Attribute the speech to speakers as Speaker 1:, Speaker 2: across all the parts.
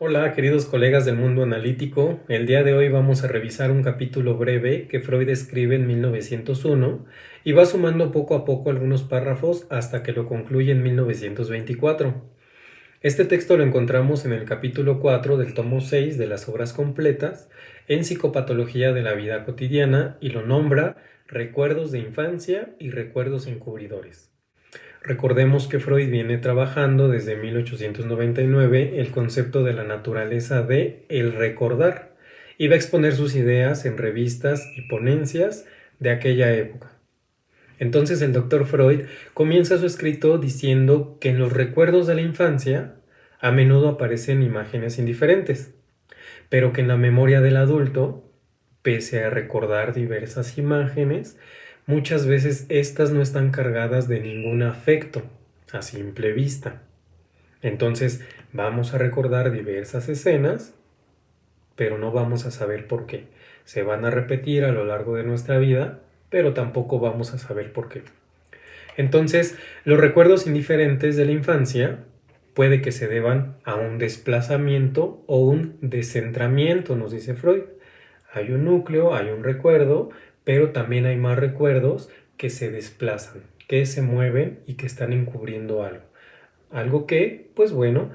Speaker 1: Hola, queridos colegas del mundo analítico. El día de hoy vamos a revisar un capítulo breve que Freud escribe en 1901 y va sumando poco a poco algunos párrafos hasta que lo concluye en 1924. Este texto lo encontramos en el capítulo 4 del tomo 6 de las obras completas en Psicopatología de la vida cotidiana y lo nombra Recuerdos de infancia y recuerdos encubridores. Recordemos que Freud viene trabajando desde 1899 el concepto de la naturaleza de el recordar y va a exponer sus ideas en revistas y ponencias de aquella época. Entonces el doctor Freud comienza su escrito diciendo que en los recuerdos de la infancia a menudo aparecen imágenes indiferentes, pero que en la memoria del adulto, pese a recordar diversas imágenes, muchas veces estas no están cargadas de ningún afecto a simple vista. Entonces vamos a recordar diversas escenas, pero no vamos a saber por qué. Se van a repetir a lo largo de nuestra vida, pero tampoco vamos a saber por qué. Entonces, los recuerdos indiferentes de la infancia puede que se deban a un desplazamiento o un descentramiento, nos dice Freud. Hay un núcleo, hay un recuerdo, pero también hay más recuerdos que se desplazan, que se mueven y que están encubriendo algo. Algo que, pues bueno,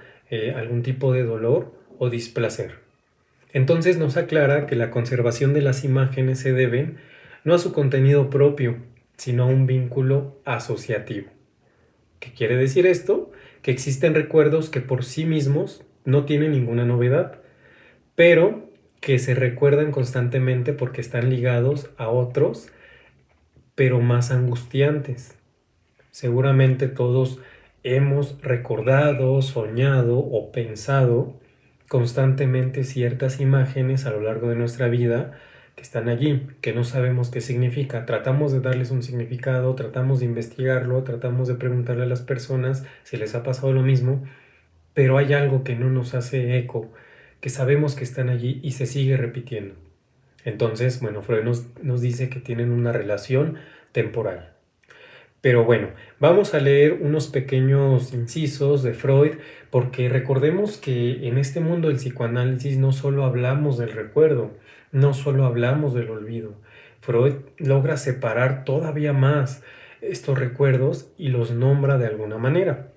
Speaker 1: algún tipo de dolor o displacer. Entonces nos aclara que la conservación de las imágenes se deben no a su contenido propio, sino a un vínculo asociativo. ¿Qué quiere decir esto? Que existen recuerdos que por sí mismos no tienen ninguna novedad, pero que se recuerdan constantemente porque están ligados a otros, pero más angustiantes. Seguramente todos hemos recordado, soñado o pensado constantemente ciertas imágenes a lo largo de nuestra vida que están allí, que no sabemos qué significa. Tratamos de darles un significado, tratamos de investigarlo, tratamos de preguntarle a las personas si les ha pasado lo mismo, pero hay algo que no nos hace eco, que sabemos que están allí y se sigue repitiendo. Entonces, bueno, Freud nos dice que tienen una relación temporal. Pero bueno, vamos a leer unos pequeños incisos de Freud, porque recordemos que en este mundo del psicoanálisis no solo hablamos del recuerdo, no solo hablamos del olvido. Freud logra separar todavía más estos recuerdos y los nombra de alguna manera.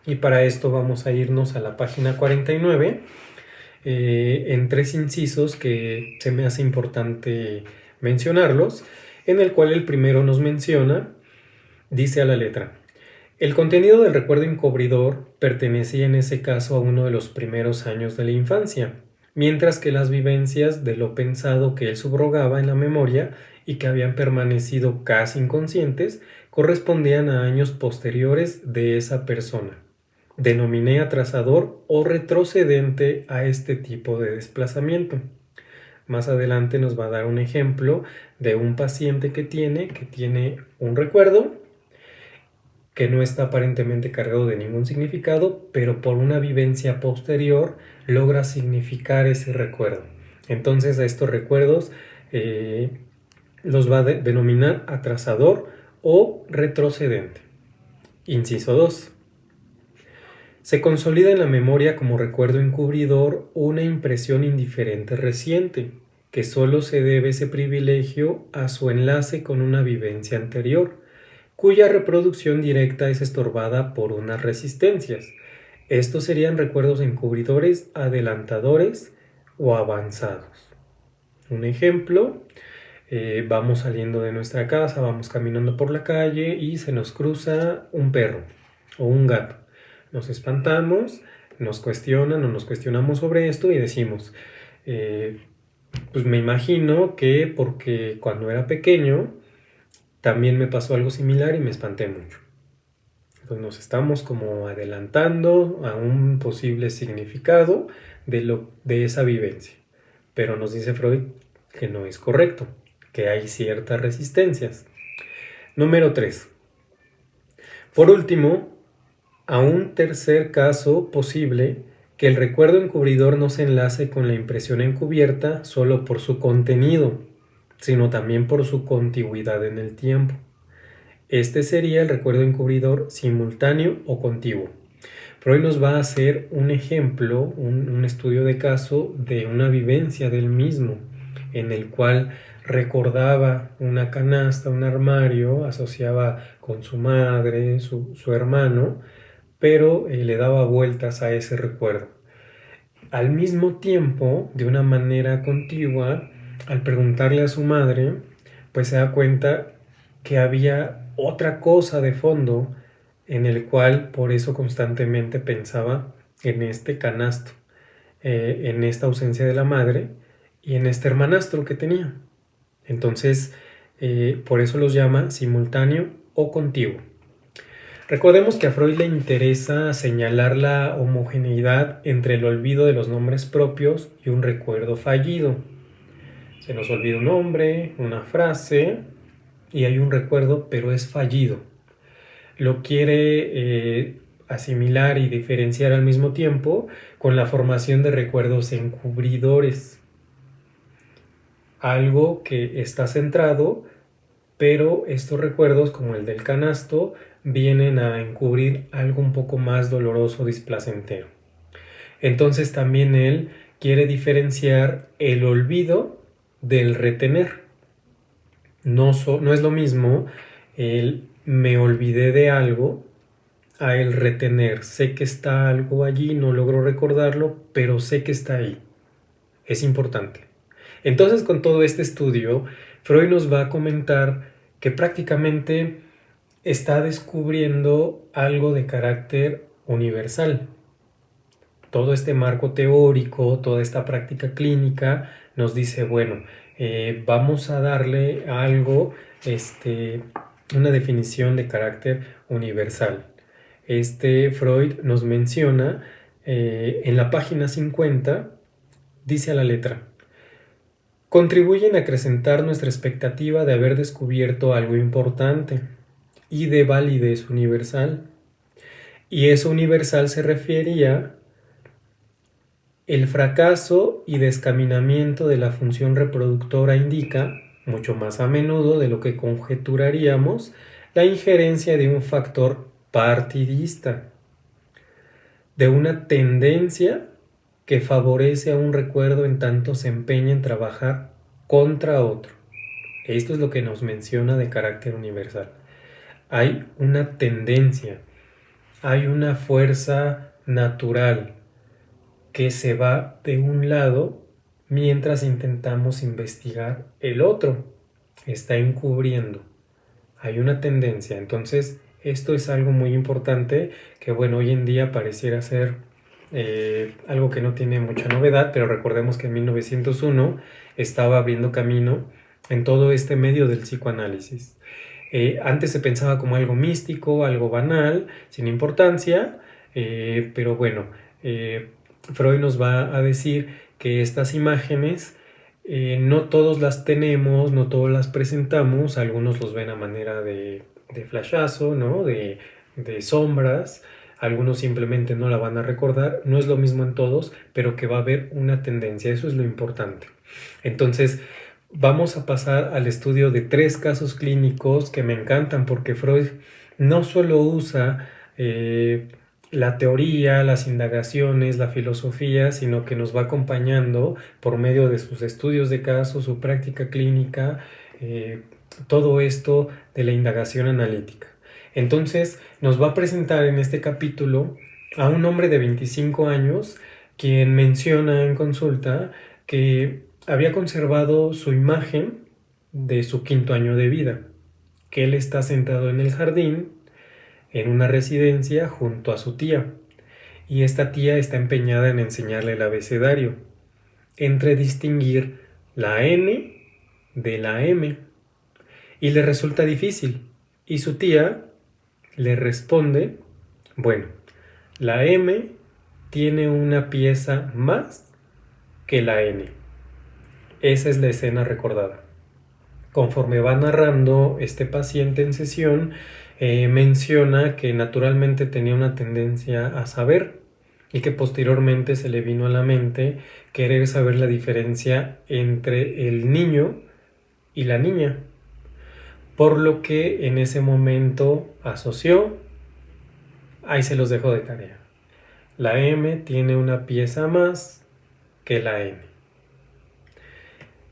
Speaker 1: Y para esto vamos a irnos a la página 49, en tres incisos que se me hace importante mencionarlos, en el cual el primero nos menciona. Dice a la letra: el contenido del recuerdo encubridor pertenecía en ese caso a uno de los primeros años de la infancia, mientras que las vivencias de lo pensado que él subrogaba en la memoria y que habían permanecido casi inconscientes correspondían a años posteriores de esa persona. Denominé atrasador o retrocedente a este tipo de desplazamiento. Más adelante nos va a dar un ejemplo de un paciente que tiene un recuerdo que no está aparentemente cargado de ningún significado, pero por una vivencia posterior logra significar ese recuerdo. Entonces a estos recuerdos los va a denominar atrasador o retrocedente. Inciso 2. Se consolida en la memoria como recuerdo encubridor una impresión indiferente reciente, que solo se debe ese privilegio a su enlace con una vivencia anterior, cuya reproducción directa es estorbada por unas resistencias. Estos serían recuerdos encubridores, adelantadores o avanzados. Un ejemplo, vamos saliendo de nuestra casa, vamos caminando por la calle y se nos cruza un perro o un gato. Nos espantamos, nos cuestionan o nos cuestionamos sobre esto y decimos, pues me imagino que porque cuando era pequeño también me pasó algo similar y me espanté mucho. Pues nos estamos como adelantando a un posible significado de esa vivencia. Pero nos dice Freud que no es correcto, que hay ciertas resistencias. Número 3. Por último, a un tercer caso posible, que el recuerdo encubridor no se enlace con la impresión encubierta solo por su contenido, sino también por su contigüidad en el tiempo. Este sería el recuerdo encubridor simultáneo o contiguo. Freud nos va a hacer un ejemplo, un estudio de caso de una vivencia del mismo, en el cual recordaba una canasta, un armario, asociaba con su madre, su hermano, pero le daba vueltas a ese recuerdo. Al mismo tiempo, de una manera contigua, al preguntarle a su madre, pues se da cuenta que había otra cosa de fondo en el cual por eso constantemente pensaba en este canasto, en esta ausencia de la madre y en este hermanastro que tenía. Entonces, por eso los llama simultáneo o contiguo. Recordemos que a Freud le interesa señalar la homogeneidad entre el olvido de los nombres propios y un recuerdo fallido. Se nos olvida un nombre, una frase y hay un recuerdo, pero es fallido. Lo quiere asimilar y diferenciar al mismo tiempo con la formación de recuerdos encubridores. Algo que está centrado, pero estos recuerdos, como el del canasto, vienen a encubrir algo un poco más doloroso, displacentero. Entonces también él quiere diferenciar el olvido del retener. No es lo mismo el me olvidé de algo a el retener. Sé que está algo allí, no logro recordarlo, pero sé que está ahí. Es importante. Entonces, con todo este estudio, Freud nos va a comentar que prácticamente está descubriendo algo de carácter universal. Todo este marco teórico, toda esta práctica clínica nos dice, bueno, vamos a darle a algo, una definición de carácter universal. Freud nos menciona en la página 50, dice a la letra: contribuyen a acrecentar nuestra expectativa de haber descubierto algo importante y de validez universal. Y eso universal se refería el fracaso y descaminamiento de la función reproductora indica, mucho más a menudo de lo que conjeturaríamos, la injerencia de un factor partidista, de una tendencia que favorece a un recuerdo en tanto se empeña en trabajar contra otro. Esto es lo que nos menciona de carácter universal. Hay una tendencia, hay una fuerza natural que se va de un lado mientras intentamos investigar el otro. Está encubriendo. Hay una tendencia. Entonces, esto es algo muy importante que, bueno, hoy en día pareciera ser algo que no tiene mucha novedad, pero recordemos que en 1901 estaba abriendo camino en todo este medio del psicoanálisis. Antes se pensaba como algo místico, algo banal, sin importancia, pero bueno, Freud nos va a decir que estas imágenes no todos las tenemos, no todos las presentamos, algunos los ven a manera de flashazo, ¿no? de sombras, algunos simplemente no la van a recordar, no es lo mismo en todos, pero que va a haber una tendencia, eso es lo importante. Entonces, vamos a pasar al estudio de 3 casos clínicos que me encantan porque Freud no solo usa la teoría, las indagaciones, la filosofía, sino que nos va acompañando por medio de sus estudios de casos, su práctica clínica, todo esto de la indagación analítica. Entonces nos va a presentar en este capítulo a un hombre de 25 años quien menciona en consulta que había conservado su imagen de su 5º año de vida, que él está sentado en el jardín, en una residencia junto a su tía, y esta tía está empeñada en enseñarle el abecedario, entre distinguir la N de la M, y le resulta difícil, y su tía le responde, bueno, la M tiene una pieza más que la N. Esa es la escena recordada. Conforme va narrando este paciente en sesión, menciona que naturalmente tenía una tendencia a saber y que posteriormente se le vino a la mente querer saber la diferencia entre el niño y la niña, por lo que en ese momento asoció Ahí se los dejo de tarea. La M tiene una pieza más que la N.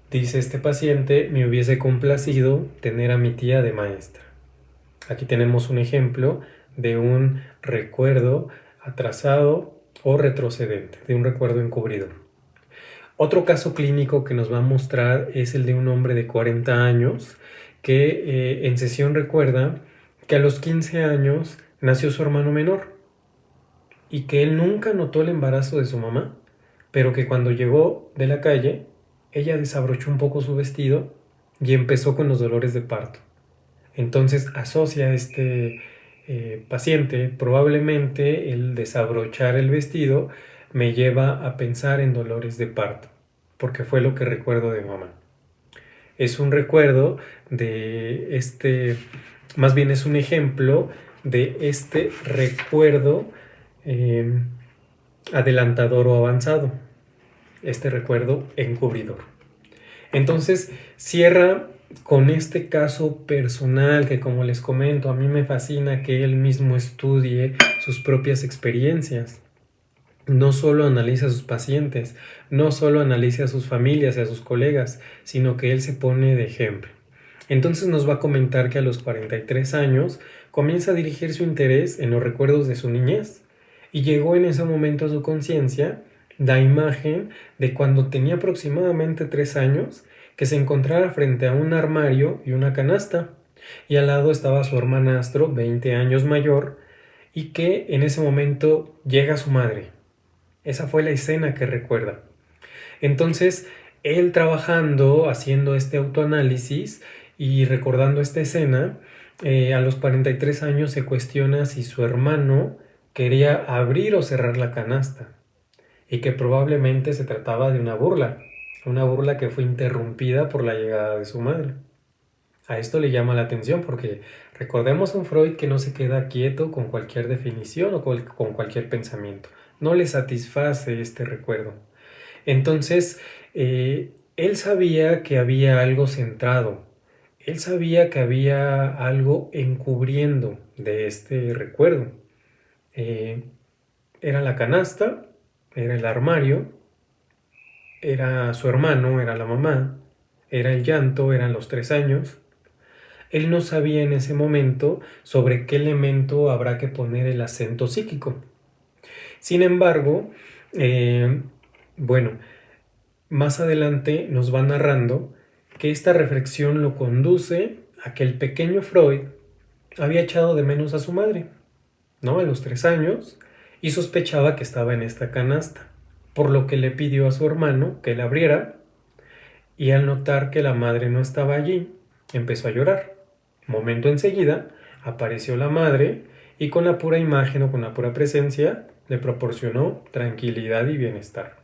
Speaker 1: Dice este paciente: me hubiese complacido tener a mi tía de maestra. Aquí tenemos un ejemplo de un recuerdo atrasado o retrocedente, de un recuerdo encubridor. Otro caso clínico que nos va a mostrar es el de un hombre de 40 años que en sesión recuerda que a los 15 años nació su hermano menor y que él nunca notó el embarazo de su mamá, pero que cuando llegó de la calle, ella desabrochó un poco su vestido y empezó con los dolores de parto. Entonces asocia a este paciente, probablemente el desabrochar el vestido me lleva a pensar en dolores de parto, porque fue lo que recuerdo de mamá. Es un recuerdo de más bien es un ejemplo de este recuerdo adelantador o avanzado, este recuerdo encubridor. Entonces cierra con este caso personal que, como les comento, a mí me fascina que él mismo estudie sus propias experiencias. No solo analiza a sus pacientes, no solo analiza a sus familias y a sus colegas, sino que él se pone de ejemplo. Entonces nos va a comentar que a los 43 años comienza a dirigir su interés en los recuerdos de su niñez y llegó en ese momento a su conciencia la imagen de cuando tenía aproximadamente 3 años, que se encontrara frente a un armario y una canasta, y al lado estaba su hermanastro, 20 años mayor, y que en ese momento llega su madre. Esa fue la escena que recuerda. Entonces, él trabajando, haciendo este autoanálisis y recordando esta escena, a los 43 años se cuestiona si su hermano quería abrir o cerrar la canasta, y que probablemente se trataba de una burla que fue interrumpida por la llegada de su madre. A esto le llama la atención porque recordemos a un Freud que no se queda quieto con cualquier definición o con cualquier pensamiento. No le satisface este recuerdo. Entonces, él sabía que había algo centrado. Él sabía que había algo encubriendo de este recuerdo. Era la canasta, era el armario, era su hermano, era la mamá, era el llanto, eran los 3 años. Él no sabía en ese momento sobre qué elemento habrá que poner el acento psíquico. Sin embargo, bueno, más adelante nos va narrando que esta reflexión lo conduce a que el pequeño Freud había echado de menos a su madre, ¿no? A los 3 años, y sospechaba que estaba en esta canasta, por lo que le pidió a su hermano que la abriera, y al notar que la madre no estaba allí, empezó a llorar. Momento enseguida, apareció la madre y con la pura imagen o con la pura presencia le proporcionó tranquilidad y bienestar.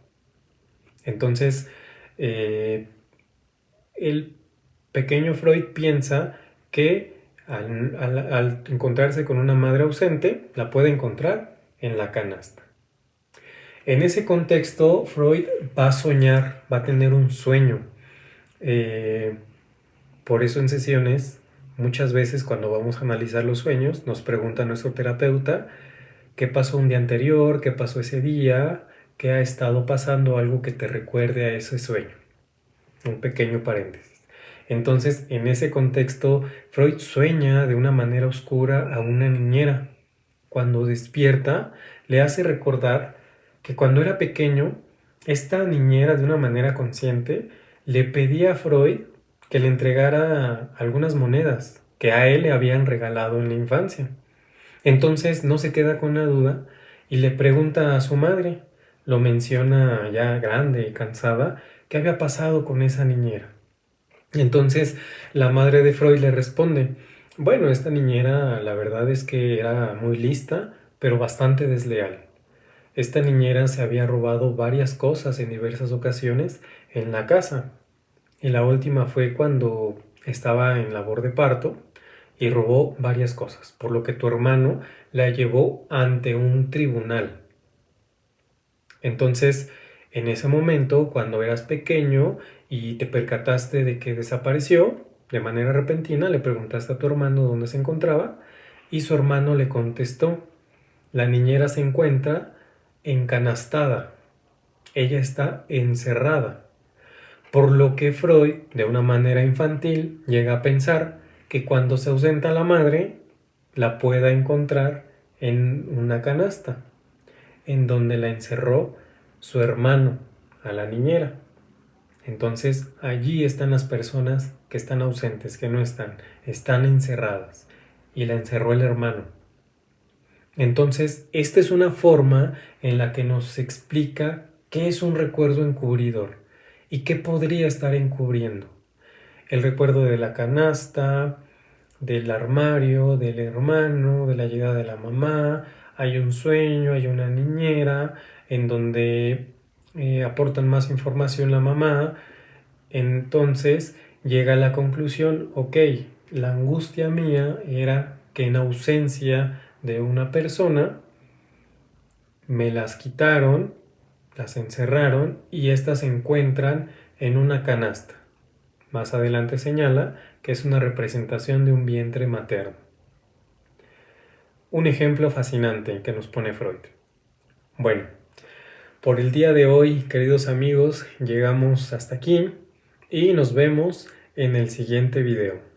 Speaker 1: Entonces, el pequeño Freud piensa que al encontrarse con una madre ausente, la puede encontrar en la canasta. En ese contexto, Freud va a soñar, va a tener un sueño. Por eso en sesiones, muchas veces cuando vamos a analizar los sueños, nos pregunta nuestro terapeuta qué pasó un día anterior, qué pasó ese día, qué ha estado pasando, algo que te recuerde a ese sueño. Un pequeño paréntesis. Entonces, en ese contexto, Freud sueña de una manera oscura a una niñera. Cuando despierta, le hace recordar que cuando era pequeño, esta niñera, de una manera consciente, le pedía a Freud que le entregara algunas monedas que a él le habían regalado en la infancia. Entonces no se queda con la duda y le pregunta a su madre, lo menciona ya grande y cansada, qué había pasado con esa niñera. Y entonces la madre de Freud le responde, bueno, esta niñera la verdad es que era muy lista, pero bastante desleal. Esta niñera se había robado varias cosas en diversas ocasiones en la casa. Y la última fue cuando estaba en labor de parto y robó varias cosas, por lo que tu hermano la llevó ante un tribunal. Entonces, en ese momento, cuando eras pequeño y te percataste de que desapareció, de manera repentina, le preguntaste a tu hermano dónde se encontraba y su hermano le contestó la niñera se encuentra encanastada, ella está encerrada, por lo que Freud, de una manera infantil, llega a pensar que cuando se ausenta la madre, la pueda encontrar en una canasta, en donde la encerró su hermano, a la niñera. Entonces allí están las personas que están ausentes, que no están encerradas, y la encerró el hermano. Entonces, esta es una forma en la que nos explica qué es un recuerdo encubridor y qué podría estar encubriendo. El recuerdo de la canasta, del armario, del hermano, de la llegada de la mamá. Hay un sueño, hay una niñera en donde aportan más información la mamá. Entonces llega a la conclusión, ok, la angustia mía era que en ausencia de una persona me las quitaron, las encerraron y éstas se encuentran en una canasta. Más adelante señala que es una representación de un vientre materno. Un ejemplo fascinante que nos pone Freud. Bueno, por el día de hoy, queridos amigos, llegamos hasta aquí y nos vemos en el siguiente video.